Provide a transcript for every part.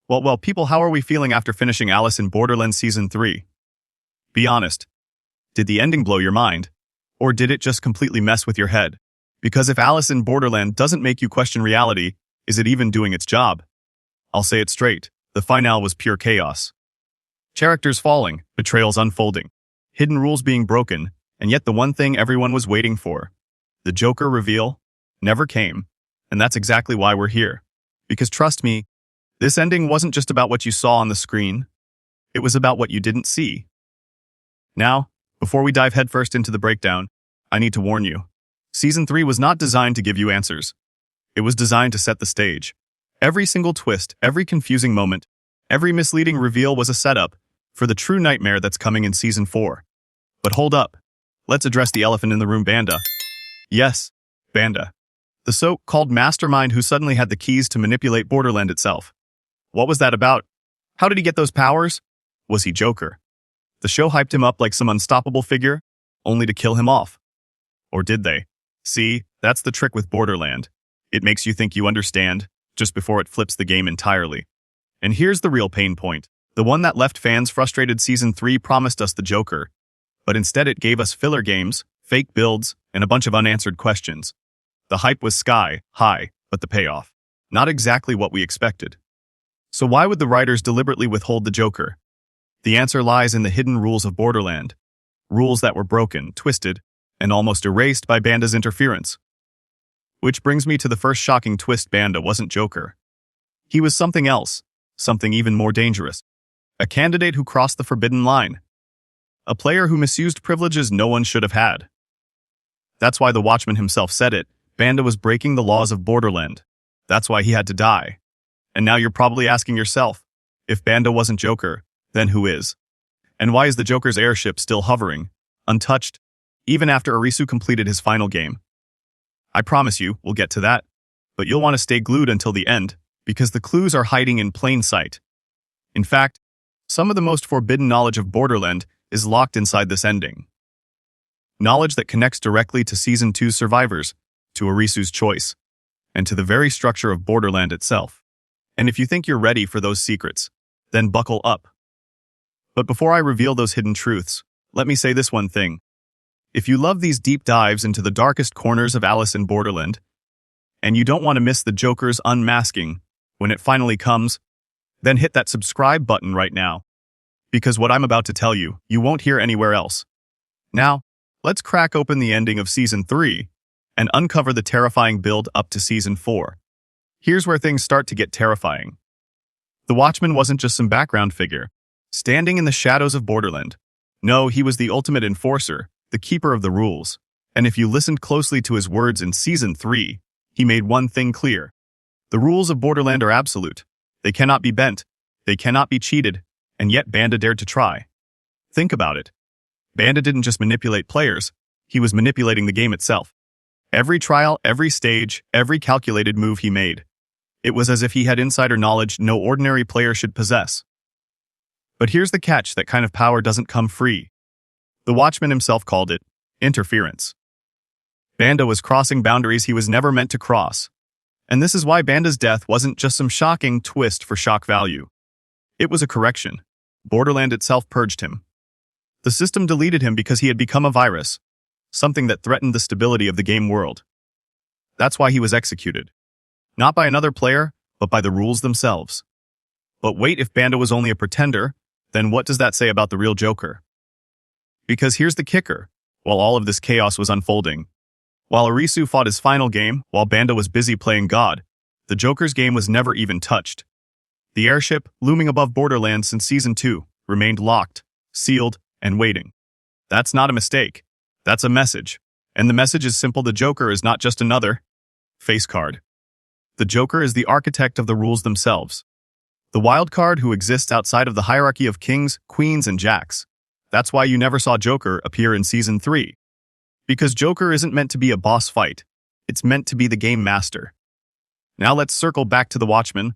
Well, people, how are we feeling after finishing Alice in Borderland Season 3? Be honest. Did the ending blow your mind? Or did it just completely mess with your head? Because if Alice in Borderland doesn't make you question reality, is it even doing its job? I'll say it straight. The finale was pure chaos. Characters falling, betrayals unfolding, hidden rules being broken, and yet the one thing everyone was waiting for, the Joker reveal, never came. And that's exactly why we're here. Because trust me, this ending wasn't just about what you saw on the screen. It was about what you didn't see. Now, before we dive headfirst into the breakdown, I need to warn you. Season 3 was not designed to give you answers. It was designed to set the stage. Every single twist, every confusing moment, every misleading reveal was a setup for the true nightmare that's coming in Season 4. But hold up. Let's address the elephant in the room, Banda. Yes, Banda. The so-called mastermind who suddenly had the keys to manipulate Borderland itself. What was that about? How did he get those powers? Was he Joker? The show hyped him up like some unstoppable figure, only to kill him off. Or did they? See, that's the trick with Borderland. It makes you think you understand, just before it flips the game entirely. And here's the real pain point. The one that left fans frustrated. Season 3 promised us the Joker, but instead it gave us filler games, fake builds, and a bunch of unanswered questions. The hype was sky high, but the payoff, not exactly what we expected. So why would the writers deliberately withhold the Joker? The answer lies in the hidden rules of Borderland. Rules that were broken, twisted, and almost erased by Banda's interference. Which brings me to the first shocking twist. Banda wasn't Joker. He was something else, something even more dangerous. A candidate who crossed the forbidden line. A player who misused privileges no one should have had. That's why the Watchman himself said it. Banda was breaking the laws of Borderland. That's why he had to die. And now you're probably asking yourself, if Banda wasn't Joker, then who is? And why is the Joker's airship still hovering, untouched, even after Arisu completed his final game? I promise you, we'll get to that. But you'll want to stay glued until the end, because the clues are hiding in plain sight. In fact, some of the most forbidden knowledge of Borderland is locked inside this ending. Knowledge that connects directly to Season 2's survivors, to Arisu's choice, and to the very structure of Borderland itself. And if you think you're ready for those secrets, then buckle up. But before I reveal those hidden truths, let me say this one thing. If you love these deep dives into the darkest corners of Alice in Borderland, and you don't want to miss the Joker's unmasking when it finally comes, then hit that subscribe button right now. Because what I'm about to tell you, you won't hear anywhere else. Now, let's crack open the ending of Season 3 and uncover the terrifying build up to Season 4. Here's where things start to get terrifying. The Watchman wasn't just some background figure, standing in the shadows of Borderland. No, he was the ultimate enforcer, the keeper of the rules. And if you listened closely to his words in Season 3, he made one thing clear. The rules of Borderland are absolute. They cannot be bent. They cannot be cheated. And yet Banda dared to try. Think about it. Banda didn't just manipulate players. He was manipulating the game itself. Every trial, every stage, every calculated move he made. It was as if he had insider knowledge no ordinary player should possess. But here's the catch: that kind of power doesn't come free. The Watchman himself called it interference. Banda was crossing boundaries he was never meant to cross. And this is why Banda's death wasn't just some shocking twist for shock value. It was a correction. Borderland itself purged him. The system deleted him because he had become a virus, something that threatened the stability of the game world. That's why he was executed. Not by another player, but by the rules themselves. But wait, if Banda was only a pretender, then what does that say about the real Joker? Because here's the kicker. While all of this chaos was unfolding, while Arisu fought his final game, while Banda was busy playing God, the Joker's game was never even touched. The airship, looming above Borderland since Season 2, remained locked, sealed, and waiting. That's not a mistake. That's a message. And the message is simple: the Joker is not just another face card. The Joker is the architect of the rules themselves. The wild card who exists outside of the hierarchy of kings, queens, and jacks. That's why you never saw Joker appear in Season 3. Because Joker isn't meant to be a boss fight. It's meant to be the game master. Now let's circle back to the Watchman,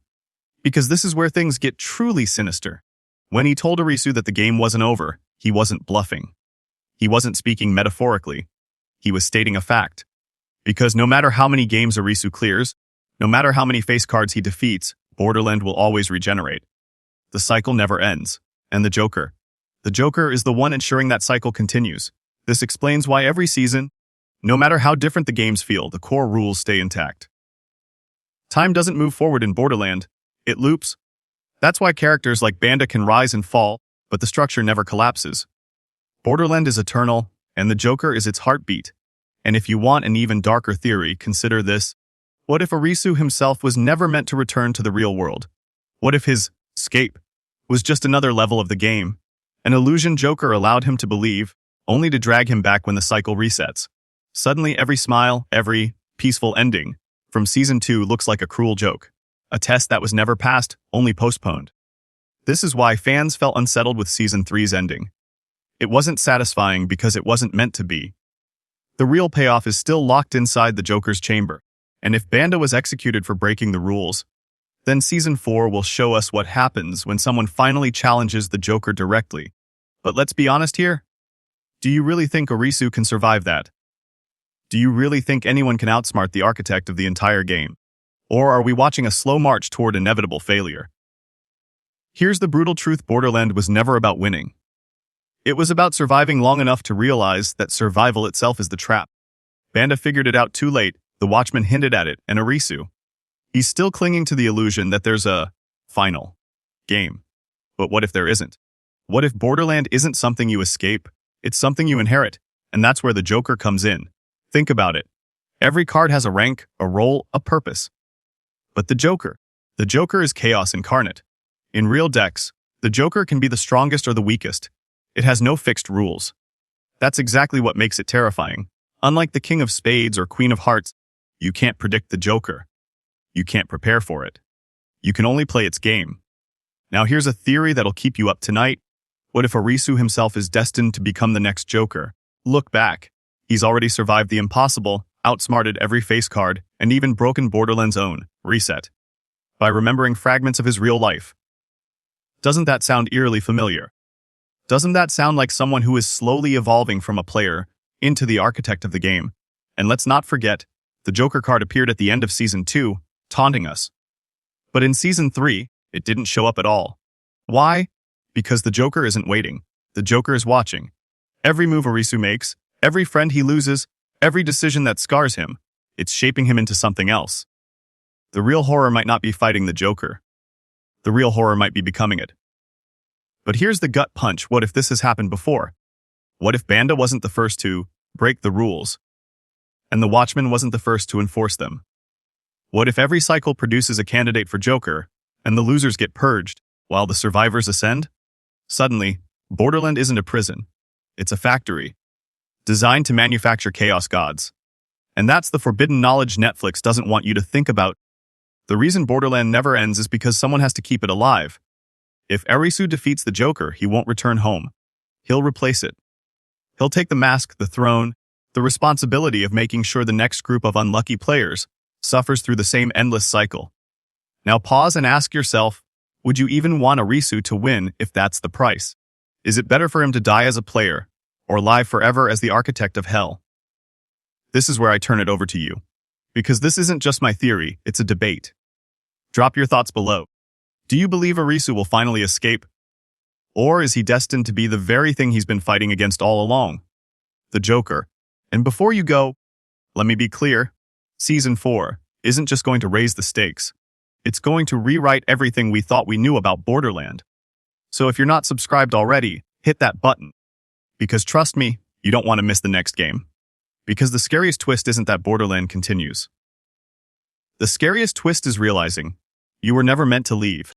because this is where things get truly sinister. When he told Arisu that the game wasn't over, he wasn't bluffing. He wasn't speaking metaphorically. He was stating a fact. Because no matter how many games Arisu clears, no matter how many face cards he defeats, Borderland will always regenerate. The cycle never ends. And the Joker. The Joker is the one ensuring that cycle continues. This explains why every season, no matter how different the games feel, the core rules stay intact. Time doesn't move forward in Borderland, it loops. That's why characters like Banda can rise and fall, but the structure never collapses. Borderland is eternal, and the Joker is its heartbeat. And if you want an even darker theory, consider this. What if Arisu himself was never meant to return to the real world? What if his escape was just another level of the game? An illusion Joker allowed him to believe, only to drag him back when the cycle resets. Suddenly every smile, every peaceful ending from Season 2 looks like a cruel joke. A test that was never passed, only postponed. This is why fans felt unsettled with Season 3's ending. It wasn't satisfying because it wasn't meant to be. The real payoff is still locked inside the Joker's chamber. And if Banda was executed for breaking the rules, then Season 4 will show us what happens when someone finally challenges the Joker directly. But let's be honest here. Do you really think Arisu can survive that? Do you really think anyone can outsmart the architect of the entire game? Or are we watching a slow march toward inevitable failure? Here's the brutal truth: Borderland was never about winning. It was about surviving long enough to realize that survival itself is the trap. Banda figured it out too late, the Watchman hinted at it, and Arisu. He's still clinging to the illusion that there's a final game. But what if there isn't? What if Borderland isn't something you escape? It's something you inherit, and that's where the Joker comes in. Think about it. Every card has a rank, a role, a purpose. But the Joker is chaos incarnate. In real decks, the Joker can be the strongest or the weakest. It has no fixed rules. That's exactly what makes it terrifying. Unlike the King of Spades or Queen of Hearts, you can't predict the Joker. You can't prepare for it. You can only play its game. Now here's a theory that'll keep you up tonight. What if Arisu himself is destined to become the next Joker? Look back. He's already survived the impossible, outsmarted every face card, and even broken Borderland's own reset by remembering fragments of his real life. Doesn't that sound eerily familiar? Doesn't that sound like someone who is slowly evolving from a player into the architect of the game? And let's not forget, the Joker card appeared at the end of Season 2, taunting us. But in Season 3, it didn't show up at all. Why? Because the Joker isn't waiting. The Joker is watching. Every move Arisu makes, every friend he loses, every decision that scars him, it's shaping him into something else. The real horror might not be fighting the Joker. The real horror might be becoming it. But here's the gut punch: what if this has happened before? What if Banda wasn't the first to break the rules, and the Watchman wasn't the first to enforce them? What if every cycle produces a candidate for Joker, and the losers get purged, while the survivors ascend? Suddenly, Borderland isn't a prison. It's a factory, designed to manufacture chaos gods. And that's the forbidden knowledge Netflix doesn't want you to think about. The reason Borderland never ends is because someone has to keep it alive. If Arisu defeats the Joker, he won't return home. He'll replace it. He'll take the mask, the throne, the responsibility of making sure the next group of unlucky players suffers through the same endless cycle. Now pause and ask yourself, would you even want Arisu to win if that's the price? Is it better for him to die as a player, or live forever as the architect of hell? This is where I turn it over to you. Because this isn't just my theory, it's a debate. Drop your thoughts below. Do you believe Arisu will finally escape? Or is he destined to be the very thing he's been fighting against all along? The Joker. And before you go, let me be clear, Season 4 isn't just going to raise the stakes. It's going to rewrite everything we thought we knew about Borderland. So if you're not subscribed already, hit that button. Because trust me, you don't want to miss the next game. Because the scariest twist isn't that Borderland continues. The scariest twist is realizing you were never meant to leave.